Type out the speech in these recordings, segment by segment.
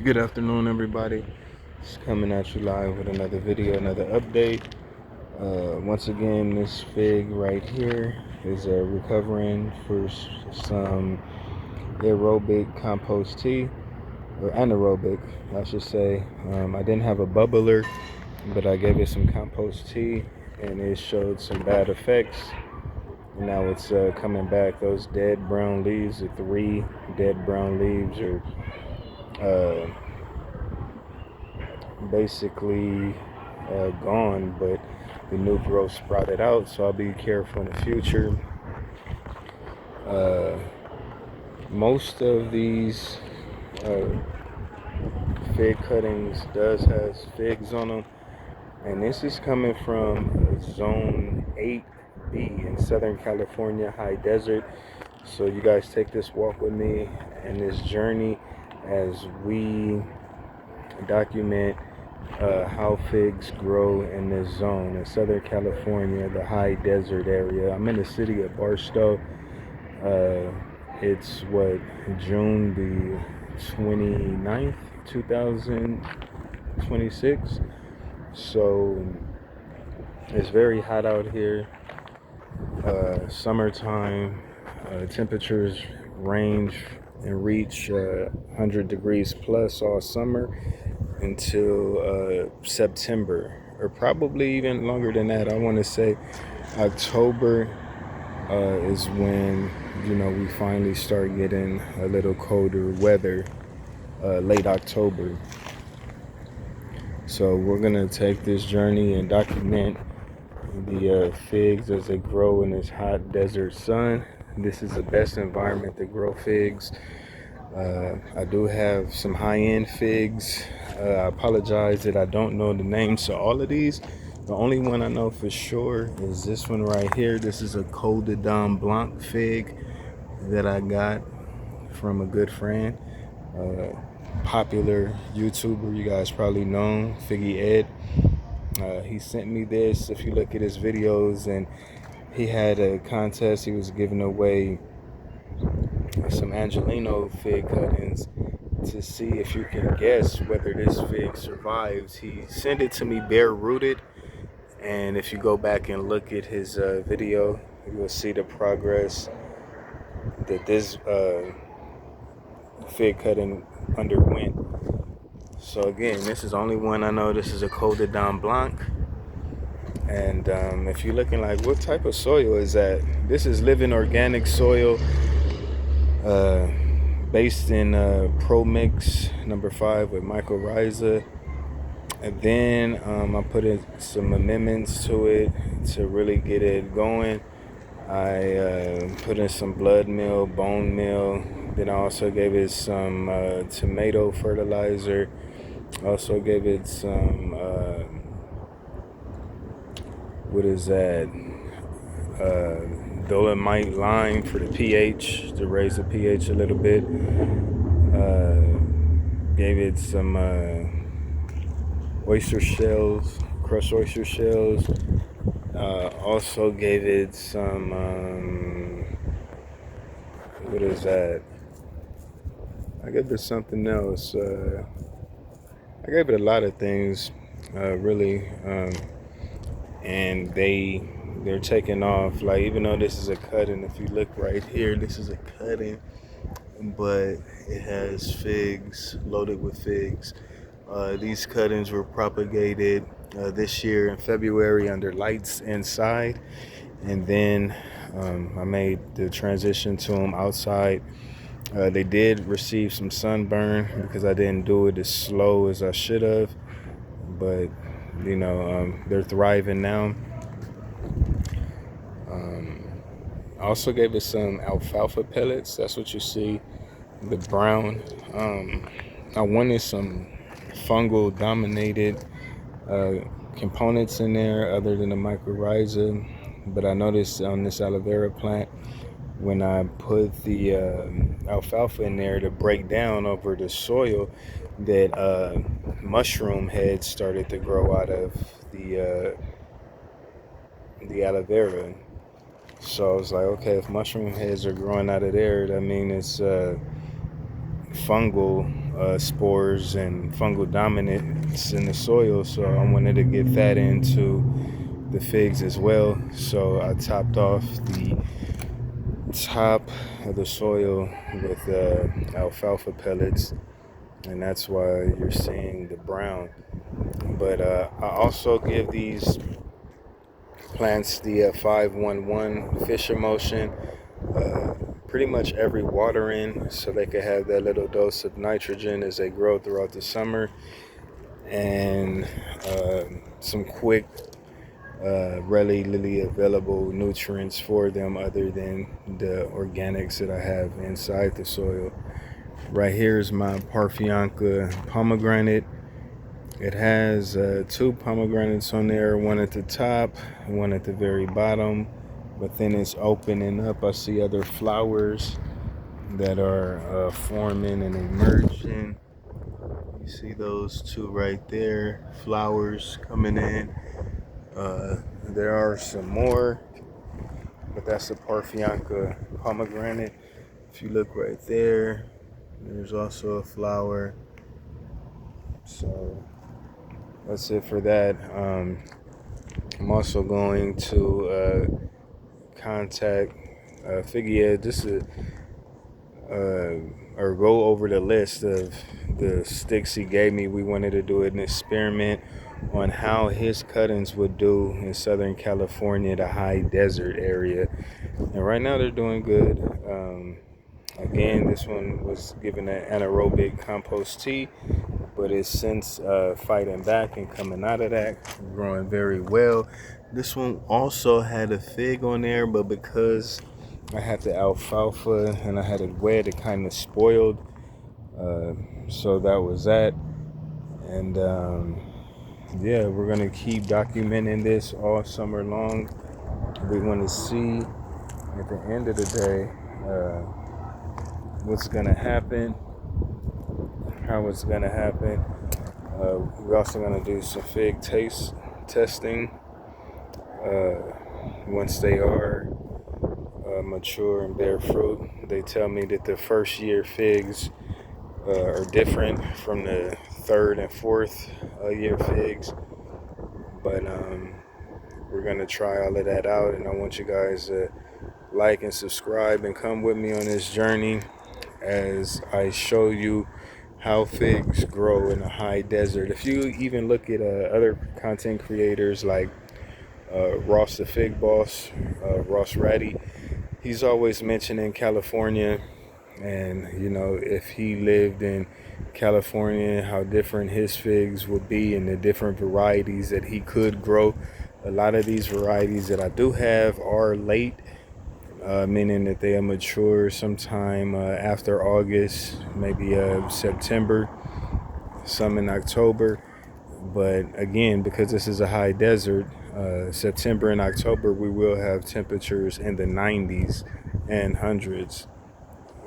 Good afternoon, everybody. Just coming at you live with another video, another update. Once again, this fig right here is recovering for some aerobic compost tea, or anaerobic, I should say. I didn't have a bubbler, but I gave it some compost tea, and it showed some bad effects. Now it's coming back. Those dead brown leaves, the 3 dead brown leaves, are basically gone, but the new growth sprouted out, so I'll be careful in the future. Most of these fig cuttings does has figs on them, and this is coming from zone 8B in Southern California, high desert. So you guys take this walk with me and this journey as we document how figs grow in this zone in Southern California, the high desert area. I'm in the city of Barstow. It's June the 29th, 2026. So it's very hot out here. Summertime. Temperatures range and reach 100 degrees plus all summer until September, or probably even longer than that. I want to say October is when we finally start getting a little colder weather, late October. So we're gonna take this journey and document the figs as they grow in this hot desert sun. This is the best environment to grow figs. I do have some high-end figs. I apologize that I don't know the names to all of these. The only one I know for sure is this one right here. This is a Côte de Dame Blanc fig that I got from a good friend, popular YouTuber, you guys probably know, Figgy Ed. He sent me this. If you look at his videos, and he had a contest, he was giving away some Angelino fig cuttings to see if you can guess whether this fig survives. He sent it to me bare rooted, and if you go back and look at his video, you will see the progress that this fig cutting underwent. So again, this is the only one I know. This is a Côte de Dame Blanc. And if you're looking like, what type of soil is that? This is living organic soil, based in Pro Mix number 5 with mycorrhiza. And then I put in some amendments to it to really get it going. I put in some blood meal, bone meal. Then I also gave it some tomato fertilizer. Also gave it some dolomite lime for the pH, to raise the pH a little bit. Gave it some oyster shells, crushed oyster shells. Also gave it some I gave it something else. I gave it a lot of things, really, and they're taking off. Like, even though this is a cutting, if you look right here, this is a cutting, but it has figs, loaded with figs. These cuttings were propagated this year in February under lights inside, and then I made the transition to them outside. They did receive some sunburn because I didn't do it as slow as I should have, but they're thriving now. I also gave it some alfalfa pellets. That's what you see, the brown. I wanted some fungal dominated components in there other than the mycorrhiza, but I noticed on this aloe vera plant, when I put the alfalfa in there to break down over the soil, that mushroom heads started to grow out of the aloe vera. So I was like, okay, if mushroom heads are growing out of there, that means it's fungal spores and fungal dominance in the soil, so I wanted to get that into the figs as well. So I topped off the top of the soil with alfalfa pellets, and that's why you're seeing the brown. But I also give these plants the 511 Fisher motion pretty much every watering, so they can have that little dose of nitrogen as they grow throughout the summer, and some quick readily available nutrients for them other than the organics that I have inside the soil. Right here is my Parfianca pomegranate. It has 2 pomegranates on there, one at the top, one at the very bottom, but then it's opening up. I see other flowers that are forming and emerging. You see those 2 right there, flowers coming in. There are some more, but that's the Parfianca pomegranate. If you look right there, there's also a flower. So that's it for that. I'm also going to contact Figia just to or go over the list of the sticks he gave me. We wanted to do an experiment on how his cuttings would do in Southern California, the high desert area. And right now they're doing good. Again, this one was given an anaerobic compost tea, but it's since fighting back and coming out of that, growing very well. This one also had a fig on there, but because I had the alfalfa and I had it wet, it kind of spoiled. So that was that. And yeah, we're going to keep documenting this all summer long. We want to see at the end of the day what's going to happen, how it's going to happen. We're also going to do some fig taste testing once they are mature and bear fruit. They tell me that the first year figs are different from the third and fourth year figs, but we're gonna try all of that out, and I want you guys to like and subscribe and come with me on this journey as I show you how figs grow in a high desert. If you even look at other content creators like Ross the Fig Boss, Ross Ratty, he's always mentioning California, and you know, if he lived in California, how different his figs would be and the different varieties that he could grow. A lot of these varieties that I do have are late, meaning that they are mature sometime after August, maybe September, some in October. But again, because this is a high desert, September and October we will have temperatures in the 90s and hundreds.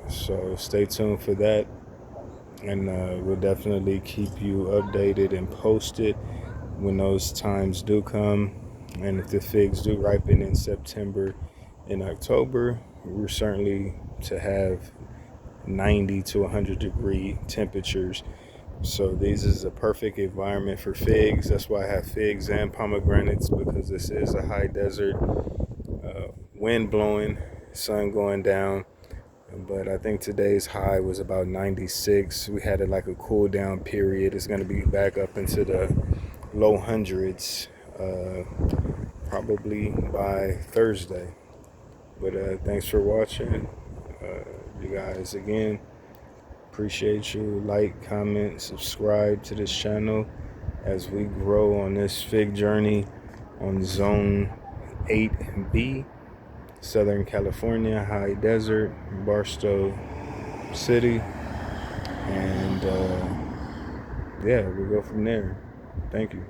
So stay tuned for that, and we'll definitely keep you updated and posted when those times do come. And if the figs do ripen in September and October, we're certainly to have 90 to 100 degree temperatures. So this is a perfect environment for figs. That's why I have figs and pomegranates, because this is a high desert. Wind blowing, sun going down. But I think today's high was about 96. We had it like a cool down period. It's going to be back up into the low hundreds probably by Thursday. But thanks for watching. You guys, again, appreciate you. Like, comment, subscribe to this channel as we grow on this fig journey on Zone 8B. Southern California, high desert, Barstow City, and yeah, we'll go from there. Thank you.